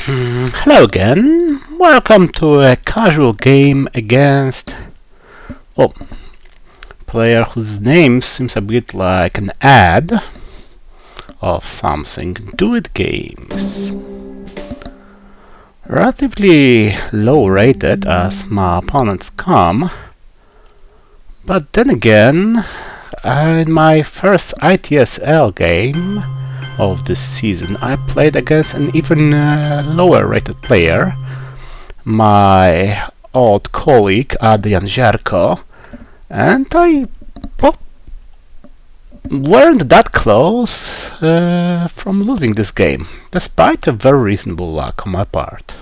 Hello again. Welcome to a casual game against oh, player whose name seems a bit like an ad of something. Do It Games. Relatively low rated as my opponents come, but then again, in my first ITSL game of this season, I played against an even lower rated player, my old colleague Adrian Zierko, and I weren't that close from losing this game, despite a very reasonable luck on my part.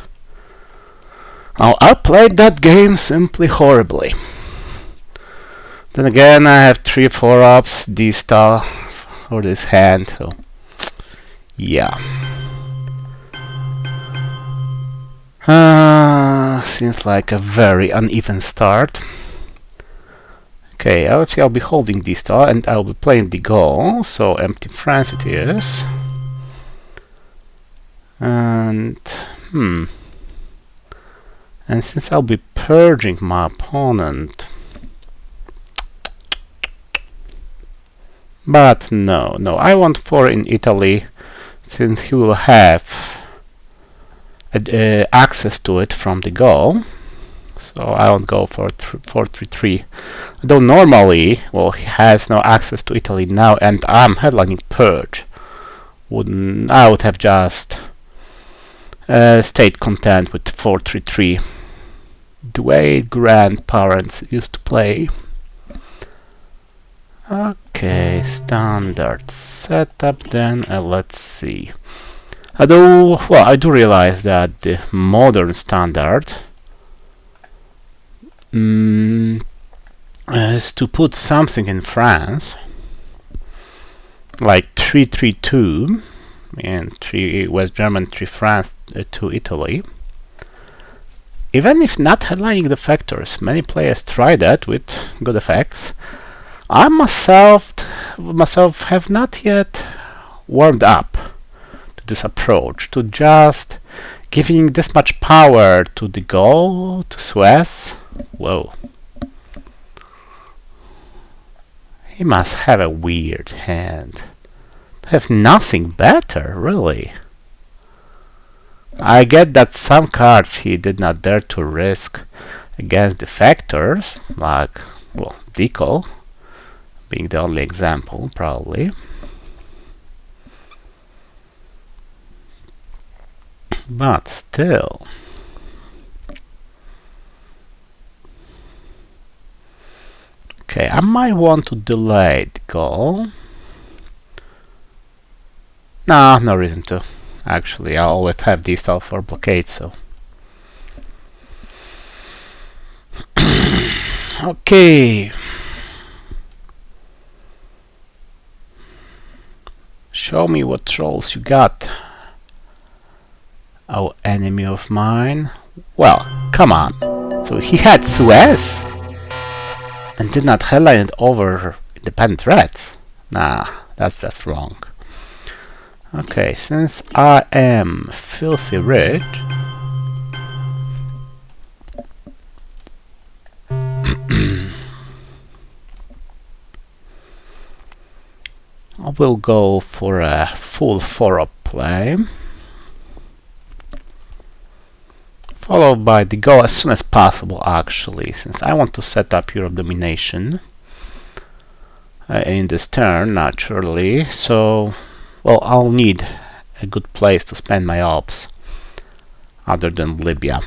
Now, I played that game simply horribly. Then again, I have 3 4-ups, D-star for this hand, so yeah. Seems like a very uneven start. Okay, I'll be holding D-star and I'll be playing the goal, so empty France it is. And since I'll be purging my opponent, but no, I want 4 in Italy, since he will have access to it from the goal. So I won't go for 4-3-3. Though normally, well, he has no access to Italy now, and I'm headlining Purge. I would have just stayed content with 4-3-3, the way grandparents used to play. Okay, standard setup then, let's see. Although, well, I do realize that the modern standard is to put something in France, like 3-3-2, and 3 West German, 3 France, 2 Italy. Even if not headlining the factors, many players try that with good effects. I myself have not yet warmed up to this approach, to just giving this much power to the goal, to Suez. Whoa. He must have a weird hand. Have nothing better, really. I get that some cards he did not dare to risk against the factors, like, well, Deco being the only example, probably. But still. Okay, I might want to delay the goal. No, no reason to. Actually, I always have these stuff for blockade, so. Okay. Show me what trolls you got. Oh, enemy of mine. Well, come on. So he had Suez and did not headline it over independent threats. Nah, that's just wrong. Okay, since I am filthy rich, I will go for a full 4-up play, followed by the goal as soon as possible, actually, since I want to set up Europe domination in this turn, naturally. So, well, I'll need a good place to spend my ops other than Libya.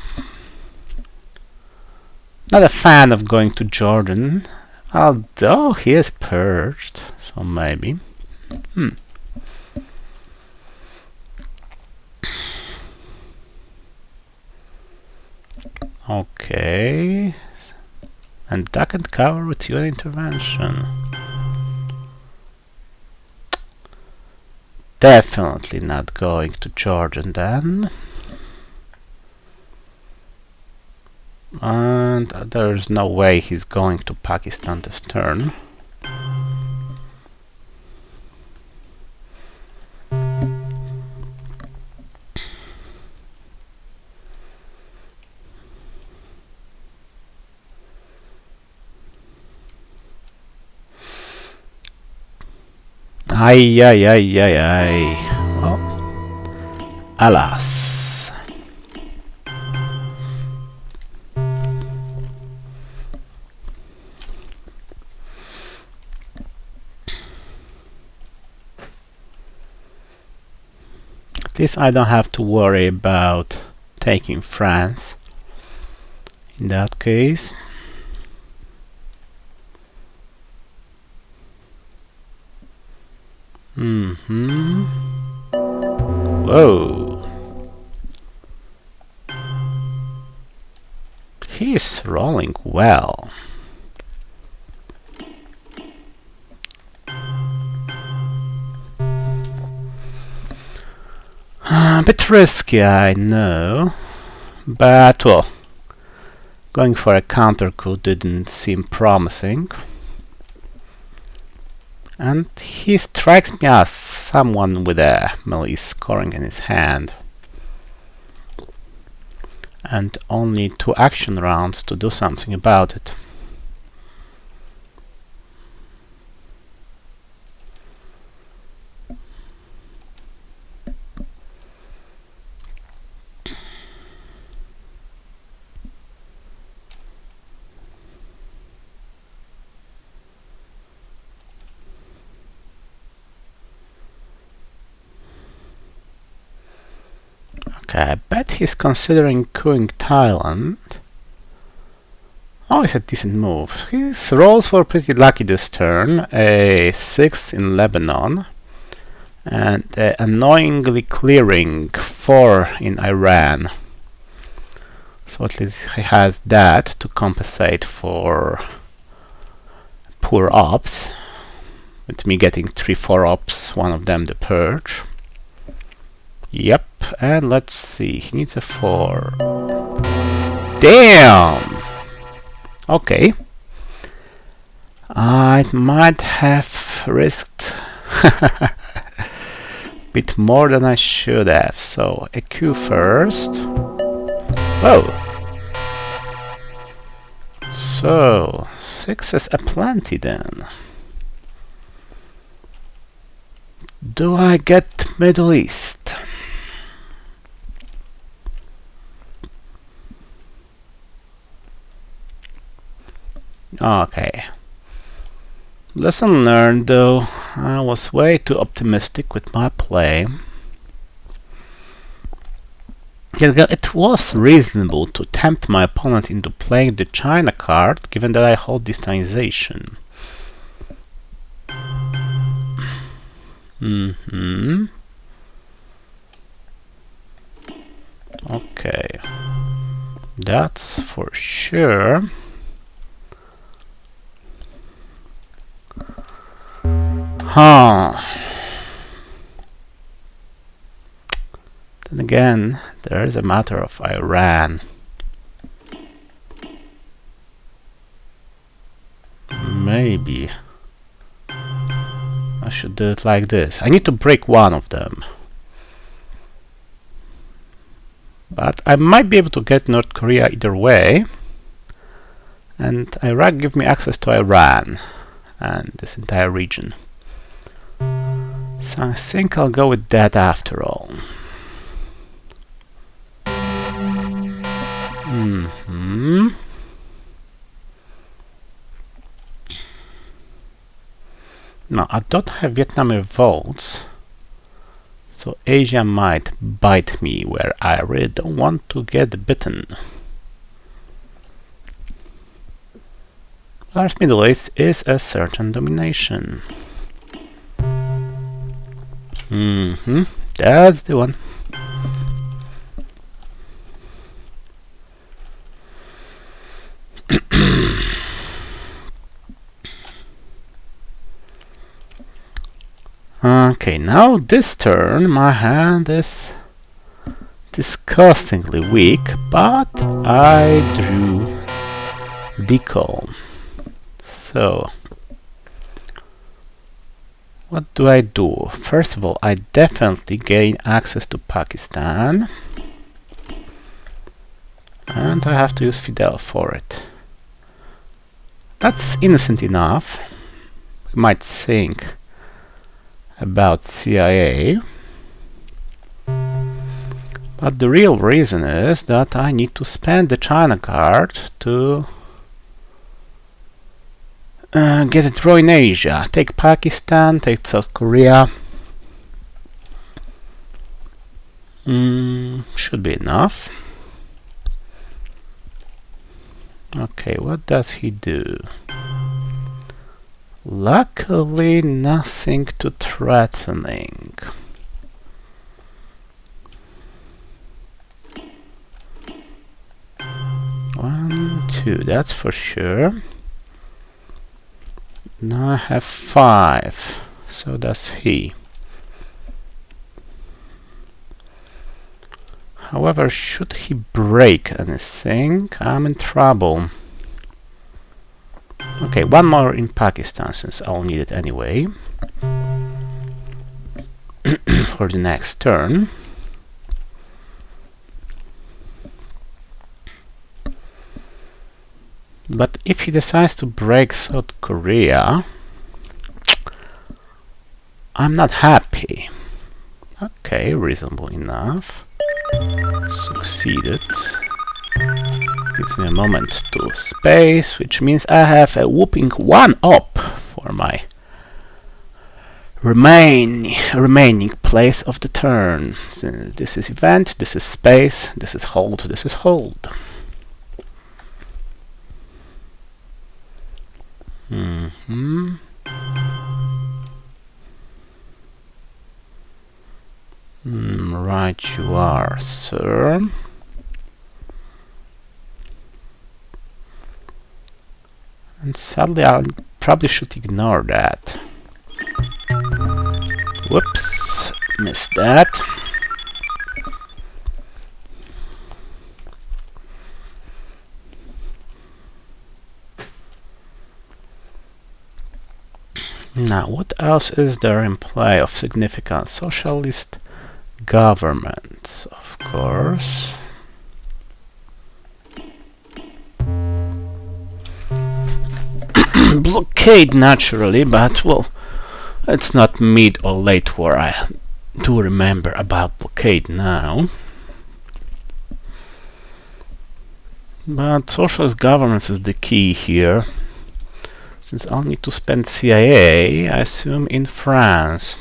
Not a fan of going to Jordan, although he is purged, so maybe. Okay, and duck and cover with your intervention. Definitely not going to Jordan then. And there's no way he's going to Pakistan this turn. Ay, ay, ay, ay, ay. Well, alas. At least I don't have to worry about taking France in that case. Whoa. He's rolling well. A bit risky, I know, but well, going for a counter coup didn't seem promising. And he strikes me as someone with a melee scoring in his hand. And only 2 action rounds to do something about it. Okay, I bet he's considering coupping Thailand. Oh, it's a decent move. His rolls were pretty lucky this turn. A 6 in Lebanon. And annoyingly clearing 4 in Iran. So at least he has that to compensate for poor ops. With me getting 3-4 ops, one of them the purge. Yep, and let's see, he needs a 4. Damn! Okay. I might have risked a bit more than I should have, so a Q first. Whoa! So, 6 is aplenty then. Do I get Middle East? Okay. Lesson learned though, I was way too optimistic with my play. Yet it was reasonable to tempt my opponent into playing the China card, given that I hold destabilization. Okay. That's for sure. Then again, there is a matter of Iran. Maybe I should do it like this. I need to break one of them. But I might be able to get North Korea either way. And Iraq give me access to Iran and this entire region. So I think I'll go with that after all. Now, I don't have Vietnamese votes, so Asia might bite me where I really don't want to get bitten. Large Middle East is a certain domination. That's the one. Okay, now this turn my hand is disgustingly weak, but I drew Decol. So, what do I do? First of all, I definitely gain access to Pakistan. And I have to use Fidel for it. That's innocent enough. We might think about CIA. But the real reason is that I need to spend the China card to get a draw in Asia. Take Pakistan, take South Korea. Should be enough. Okay, what does he do? Luckily, nothing too threatening. One, two, that's for sure. Now I have 5. So does he. However, should he break anything, I'm in trouble. Okay, one more in Pakistan, since I'll need it anyway. For the next turn. But if he decides to break South Korea, I'm not happy. Okay, reasonable enough. Succeeded. Gives me a moment to space, which means I have a whooping 1 up for my remaining place of the turn. So this is event, this is space, this is hold, this is hold. Right you are, sir. And sadly, I probably should ignore that. Whoops, missed that. Now, what else is there in play of significance? Socialist governments, of course. Blockade, naturally, but, well, it's not mid or late war. I do remember about blockade now. But socialist governments is the key here. Since I'll need to spend CIA, I assume in France,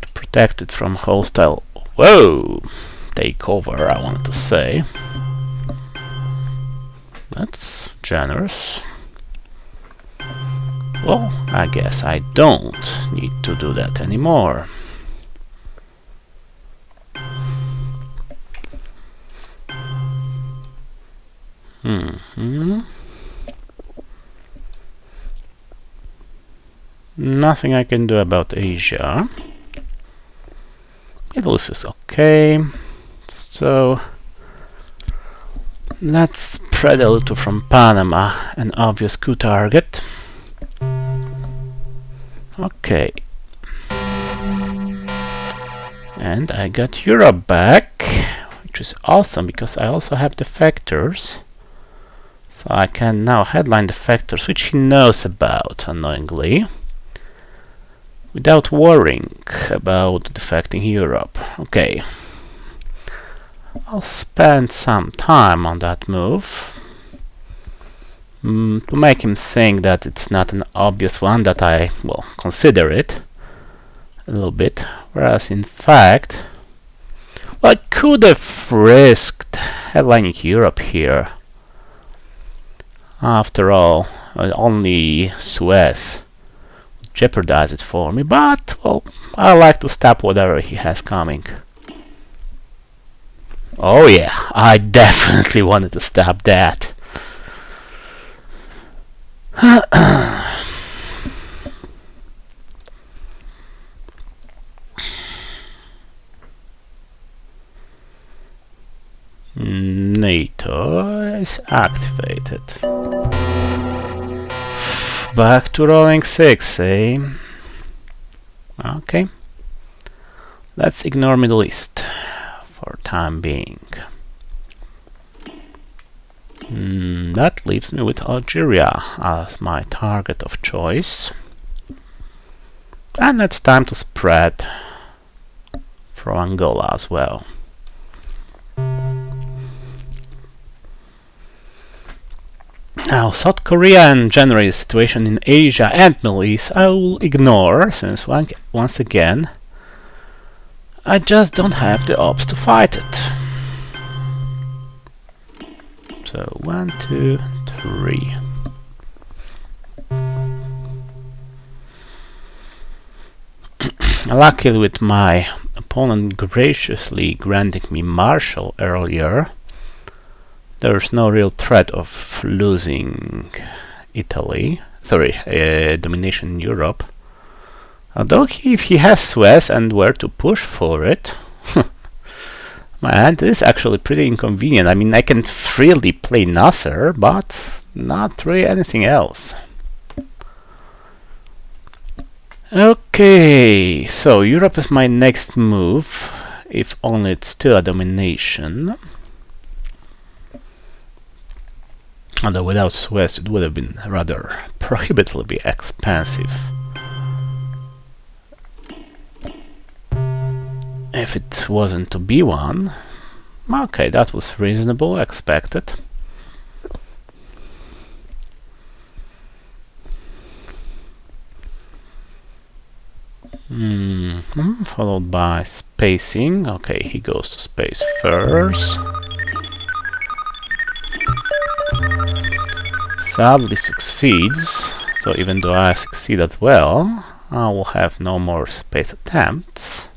to protect it from hostile takeover, I wanted to say. That's generous. Well, I guess I don't need to do that anymore. Nothing I can do about Asia. Middle East is okay. So let's spread a little from Panama, an obvious coup target. Okay. And I got Europe back, which is awesome because I also have defectors. So I can now headline defectors, which he knows about, annoyingly, without worrying about defecting Europe. Okay. I'll spend some time on that move to make him think that it's not an obvious one, that I, well, consider it a little bit, whereas in fact, well, I could have risked headlining Europe here. After all, only Suez would jeopardize it for me, but, well, I like to stop whatever he has coming. Oh yeah, I definitely wanted to stop that. NATO is activated. Back to rolling 6, eh? Okay. Let's ignore Middle East for time being. That leaves me with Algeria as my target of choice. And it's time to spread from Angola as well. Now, South Korea and generally the situation in Asia and Middle East I will ignore, since once again I just don't have the ops to fight it. So 1, 2, 3. Luckily, with my opponent graciously granting me Marshall earlier, there's no real threat of losing Italy, domination in Europe. Although if he has Suez and were to push for it, my hand is actually pretty inconvenient. I mean, I can freely play Nasser, but not really anything else. Okay, so Europe is my next move, if only it's still a domination. Although without Suez it would have been rather prohibitively expensive. If it wasn't to be one, okay, that was reasonable, expected. Followed by spacing. Okay, he goes to space first. Sadly succeeds, so even though I succeeded well, I will have no more space attempts.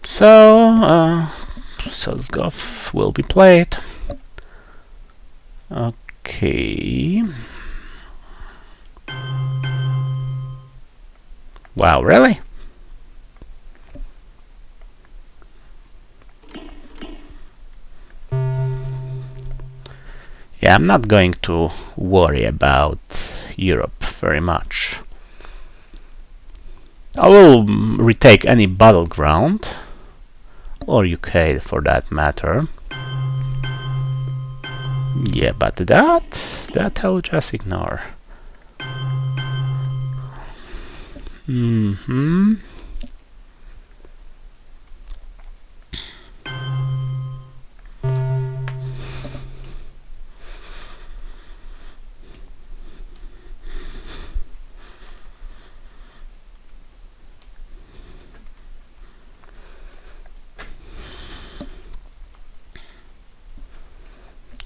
So, Sozgov will be played. Okay. Wow, really? Yeah, I'm not going to worry about Europe very much. I will retake any battleground, or UK for that matter. Yeah, but that I will just ignore.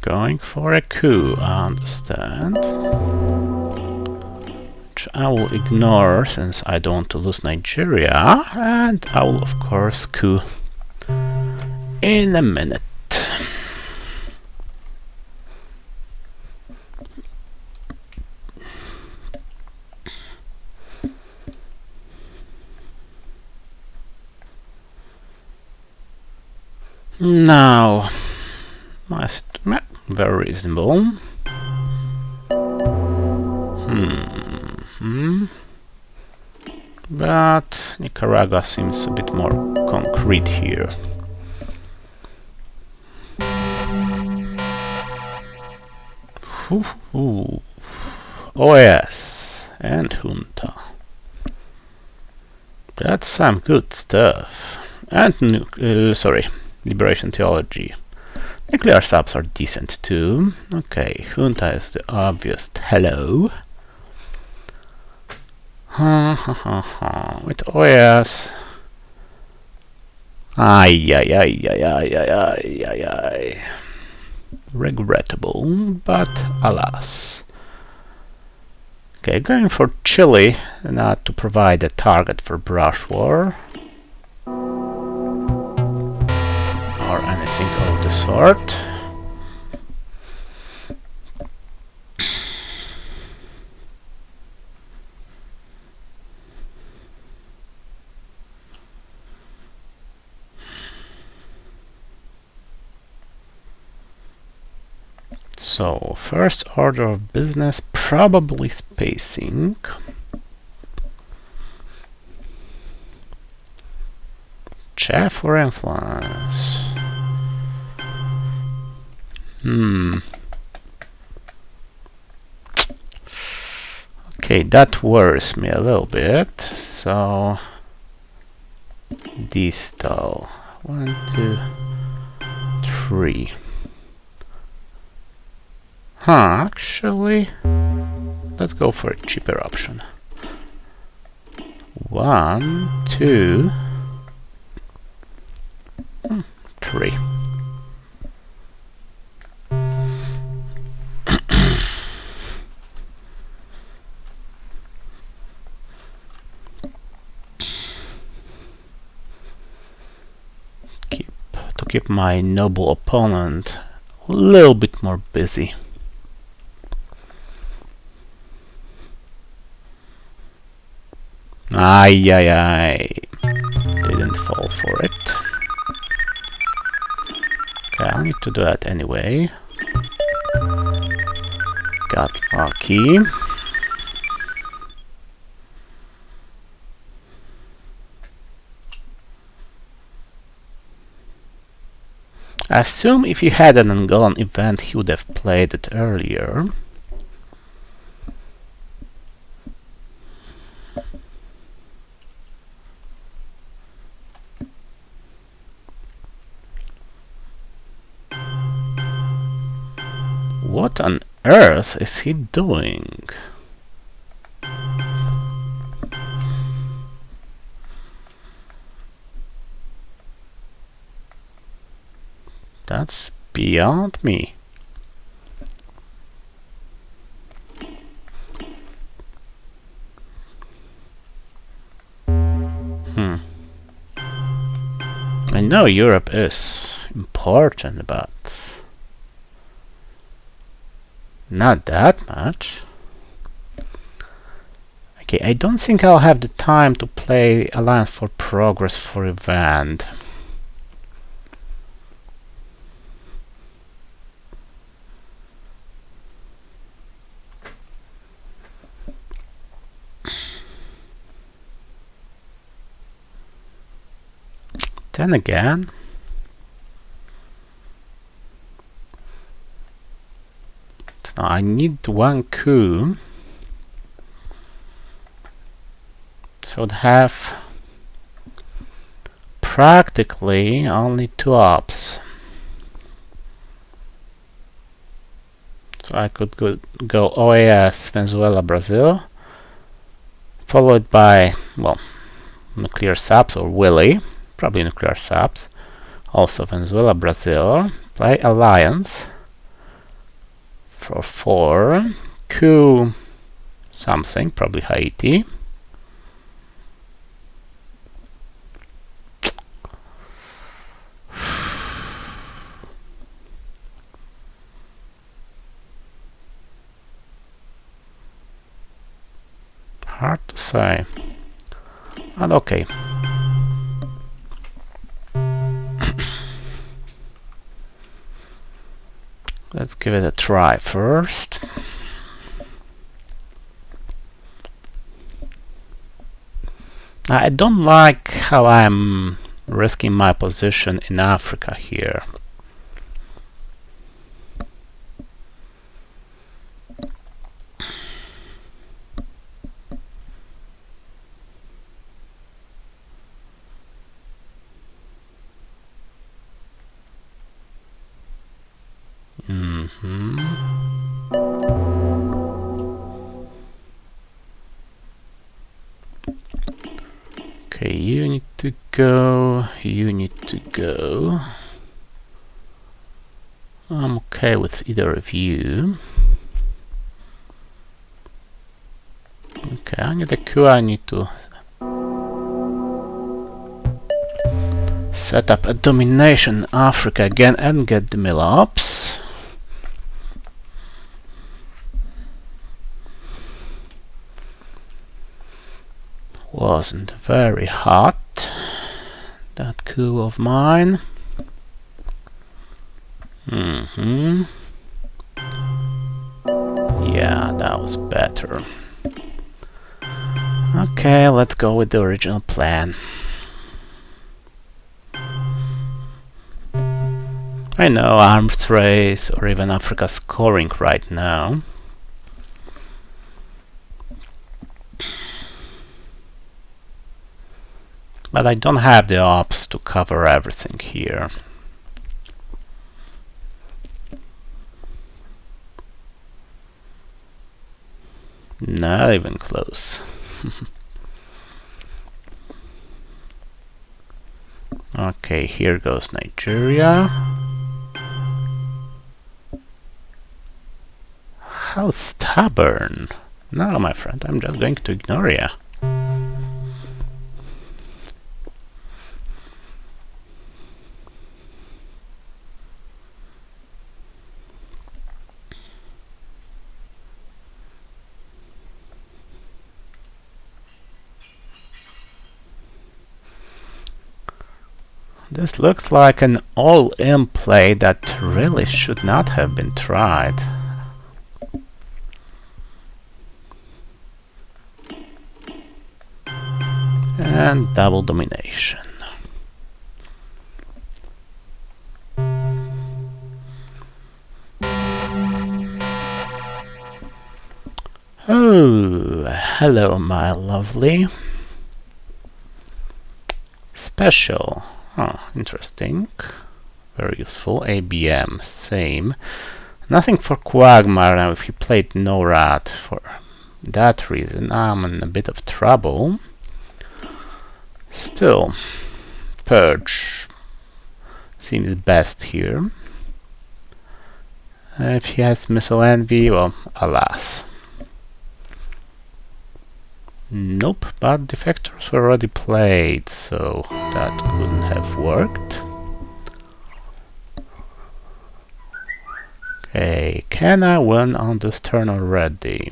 Going for a coup, I understand. Which I will ignore since I don't want to lose Nigeria, and I will of course coup in a minute. Now, very reasonable. But Nicaragua seems a bit more concrete here. OAS and junta. That's some good stuff. And liberation theology. Nuclear subs are decent too. Okay, junta is the obvious hello. With OAS. Ay. Regrettable, but alas. Okay, going for Chile, not to provide a target for brush war. Or anything of the sort. So, first order of business, probably spacing. Chef for influence. Okay, that worries me a little bit. So distal 1, 2, 3. Actually, let's go for a cheaper option. 1, 2, 3. To keep my noble opponent a little bit more busy. Ay. Didn't fall for it. Okay, I need to do that anyway. Got lucky. I assume if you had an Angolan event, he would have played it earlier. What on earth is he doing? That's beyond me. I know Europe is important, but not that much. Okay, I don't think I'll have the time to play Alliance for Progress for event. Then again, I need one coup, so I'd have practically only 2 ops. So I could go OAS, Venezuela, Brazil, followed by, well, nuclear subs or Willy, probably nuclear subs. Also Venezuela, Brazil, play Alliance for 4, coup something, probably Haiti. Hard to say. And okay. Let's give it a try first. I don't like how I'm risking my position in Africa here. Okay, you need to go, you need to go. I'm okay with either of you. Okay, I need a coup, I need to set up a domination in Africa again and get the mill ops. Wasn't very hot, that coup of mine. Yeah, that was better. Okay, let's go with the original plan. I know arms race or even Africa scoring right now. But I don't have the ops to cover everything here. Not even close. Okay, here goes Nigeria. How stubborn! No, my friend, I'm just going to ignore you. This looks like an all-in play that really should not have been tried. And double domination. Oh, hello, my lovely. Special. Oh, interesting. Very useful. ABM, same. Nothing for Quagmire. If he played NORAD for that reason, I'm in a bit of trouble. Still, Purge seems best here. If he has Missile Envy, well, alas. Nope, but defectors were already played, so that couldn't have worked. Okay, can I win on this turn already?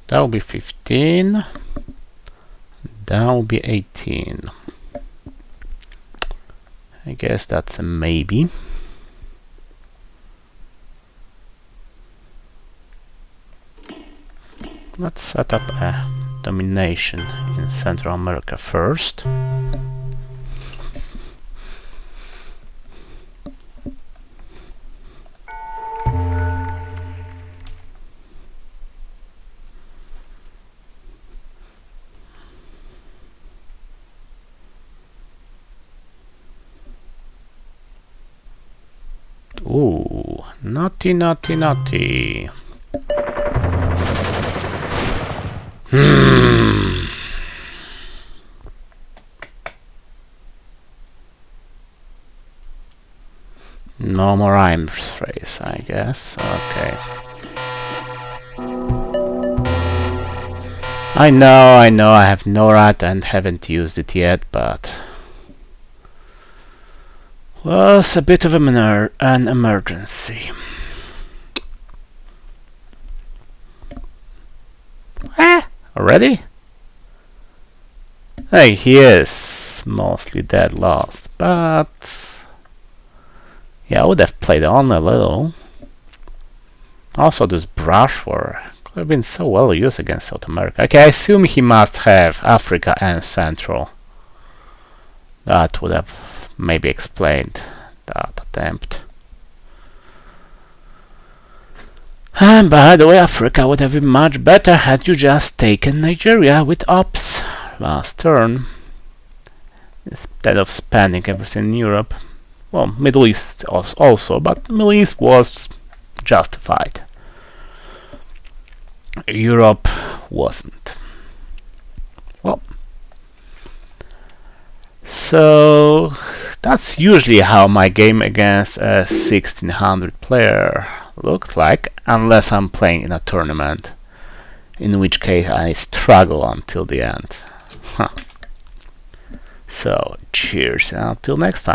That will be 15. That will be 18. I guess that's a maybe. Let's set up a domination in Central America first. Ooh, naughty, naughty, naughty. No more rhymes phrase, I guess. Okay. I know, I have NORAD and haven't used it yet, but was a bit of an emergency. Already? Hey, he is mostly dead lost, but yeah, I would have played on a little. Also, this brush war could have been so well used against South America. Okay, I assume he must have Africa and Central. That would have maybe explained that attempt. And by the way, Africa would have been much better had you just taken Nigeria with ops last turn, instead of spending everything in Europe. Well, Middle East also, but Middle East was justified. Europe wasn't. Well, so that's usually how my game against a 1600 player looks like, unless I'm playing in a tournament, in which case I struggle until the end. So, cheers, until next time.